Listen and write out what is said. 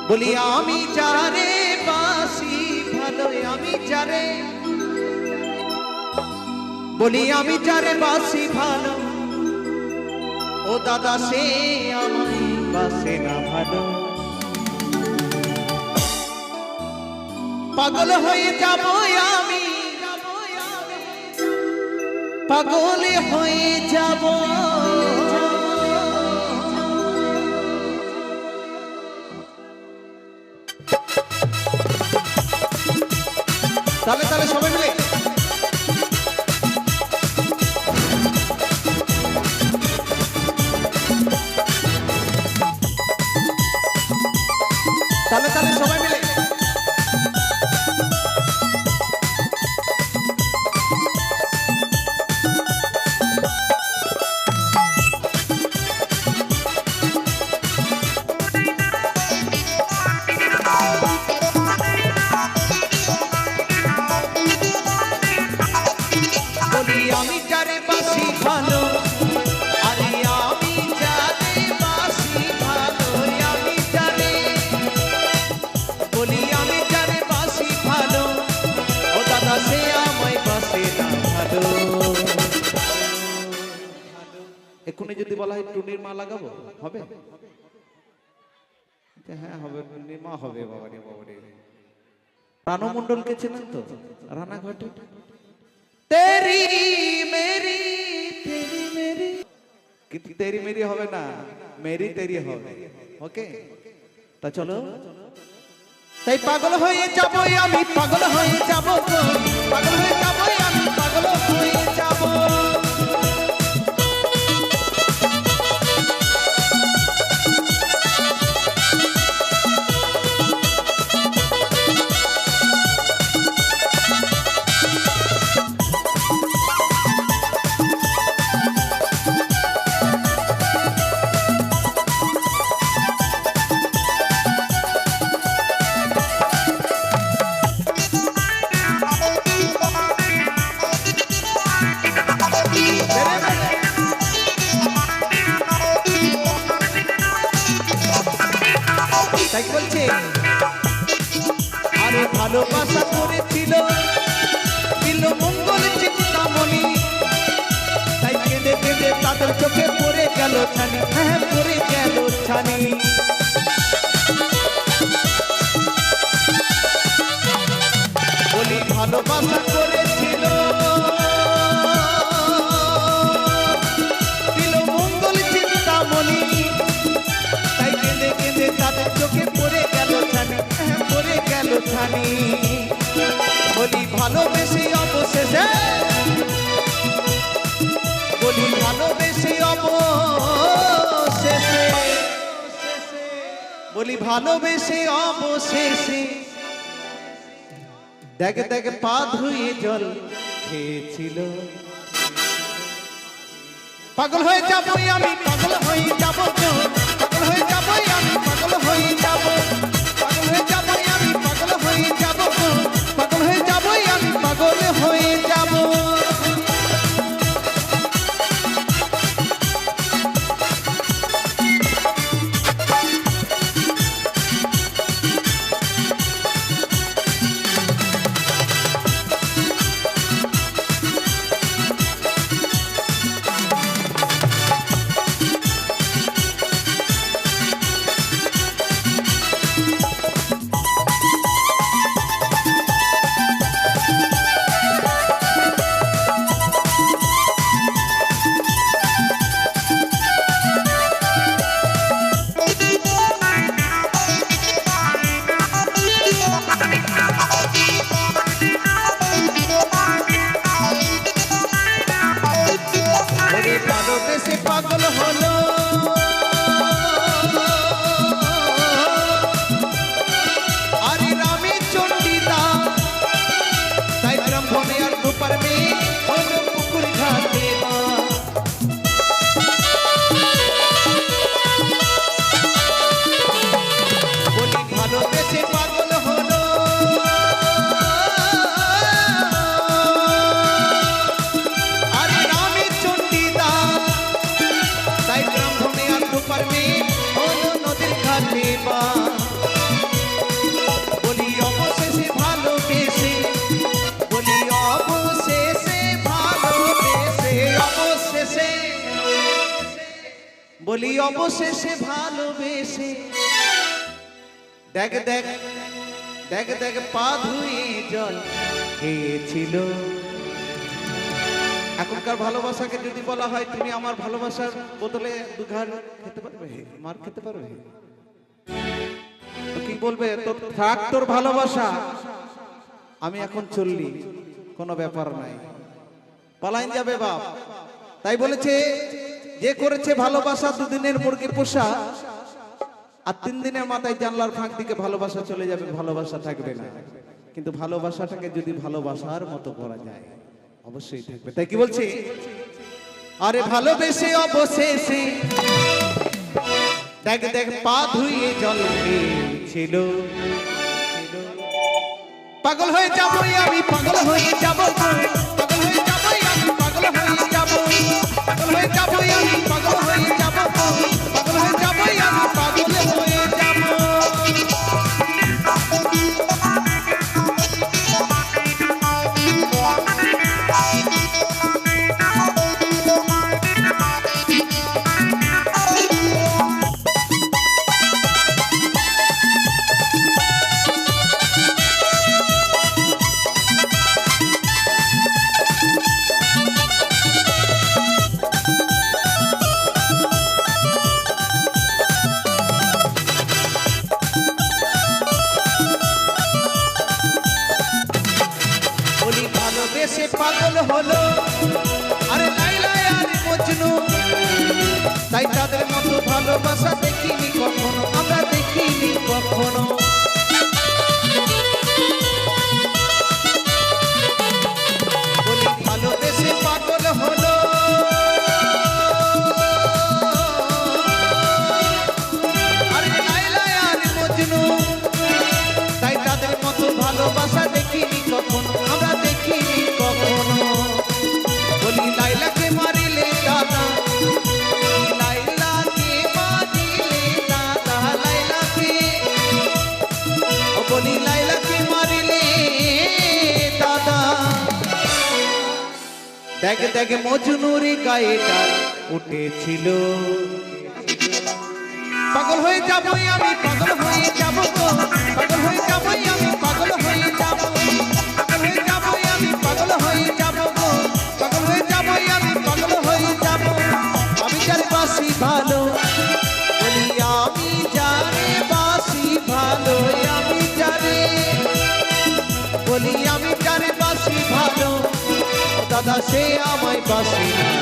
বলি আমি যারে বাসি ভালো, আমি যারে বলি আমি যারে বাসি ভালো, ও দাদা সে আমায় বাসে না ভালো। পাগল হয়ে যাব আমি, পাগল হয়ে যাব। তাহলে তাহলে সবাই মিলে তাহলে তাহলে সবাই মিলে আমি যারে বাসি ভালো, আরে আমি যারে বাসি ভালো, আমি যারে বলি আমি যারে বাসি ভালো, ও দাদা সে আমায় বাসে না ভালো। এক্ষুনি যদি বলা হয় টুনির মা লাগাবো হবে? হ্যাঁ হবে, টুনির মা হবে। বাবারে বাবারে, রানু মণ্ডলকে চেনেন তো? রানাঘাটে তেরি মেরি, তেরি মেরি, কিন্তু তেরি মেরি হবে না, মেরি তেরি হবে। ওকে, তা চলো। তাই পাগল হয়ে যাব আমি, পাগল হয়ে যাব, পাগল হয়ে যাব আমি, পাগল হয়ে যাব। তাই বলছে আরে ভালোবাসা করেছিল, দিল মঙ্গল চিন্তামণি, তাই কেঁদে কেঁদে তাদের চোখে পড়ে গেল ছানি, হ্যাঁ পড়ে গেল ছানি। বলি ভালোবাসা করেছিল, দিল মঙ্গল চিন্তামণি, তাই কেঁদে কেঁদে তাদের চোখে পড়ে গেল ছানি, হ্যাঁ পড়ে গেল ছানি। বলি ভালোবেসে অবশেষে, বলি ভালোবেসে অবশেষে, বলি ভালোবেসে অবশেষে, দেখে দেখে পা ধুয়ে জল খেয়েছিল। পাগল হয়ে যাবো আমি, পাগল হয়ে যাবো, পাগল হয়ে যাবো আমি, পাগল হয়ে যাবো, পাগল হয়ে যাবো আমি, পাগল হয়ে যাবো, পাগল হয়ে যাবো আমি, পাগল হয়ে যাবো। বলি অবশেষে ভালোবেসে দেখ দেখ দেখ দেখ পা ধুয়ে জল খেয়েছিল। এখনকার ভালোবাসাকে যদি বলা হয় তুমি আমার ভালোবাসার বোতলে দুঘাট খেতে পারবে, মার খেতে পারবে? তো কি বলবে, তোর থাক তোর ভালোবাসা, আমি এখন চললি, কোনো ব্যাপার নাই, পালাইন যাবে বাপ। তাই বলেছে যে করেছে ভালোবাসা দুদিনের মুরগি পোষা, আর 3 দিনের মাথায় জানলার ফাঁক দিকে ভালোবাসা চলে যাবে, ভালোবাসা থাকবে না। কিন্তু ভালোবাসাটাকে যদি ভালোবাসার মতো করা যায় অবশ্যই থাকবে। তাই কি বলছি, আরে ভালোবেসে অবশেষে দেখ দেখ পা ধুয়ে জল খেয়েছিল। পাগল হয়ে যাবো আমি, পাগল হয়ে যাবো, পাগল হয়ে যাবো আমি, পাগল হয়ে যাবো, পাগল হয়ে যাবো আমি, পাগল হয়ে যাবো, পাগল হয়ে যাবো আমি, পাগল হয়ে যাবো। ভালোবেসে পাগল হলো আরে লাইলা আর মজনু, তাই তাদের মতো ভালোবাসা দেখিনি কখনো, আমরা দেখিনি কখনো। বলি ভালোবেসে পাগল হলো আরে লাইলা আর মজনু, তাই তাদের মতো ভালোবাসা দেখিনি কখনো, আমরা দেখিনি কখনো। বলি লাইলাকে মারিলে দাদা, লাইলাকে মারিলে দাদা, লাইলাকে, বলি লাইলাকে মারিলে দাদা, দেখ দেখ মজনুর গায়ে ডাল উঠেছিল। পাগল হয়ে যাবো আমি, পাগল হয়ে যাবো, পাগল হয়ে যাবো আমি, পাগল হয়ে যাবো, পাগল হয়ে যাবো আমি, পাগল হয়ে যাবো, পাগল হয়ে যাবো আমি, পাগল হয়ে যাবো। আমি যার বাসি ভালো, বলি আমি যারে বাসি ভালো, আমি যারে, বলি আমি যারে বাসি ভালো, দাদা সে আমায় বাসি না।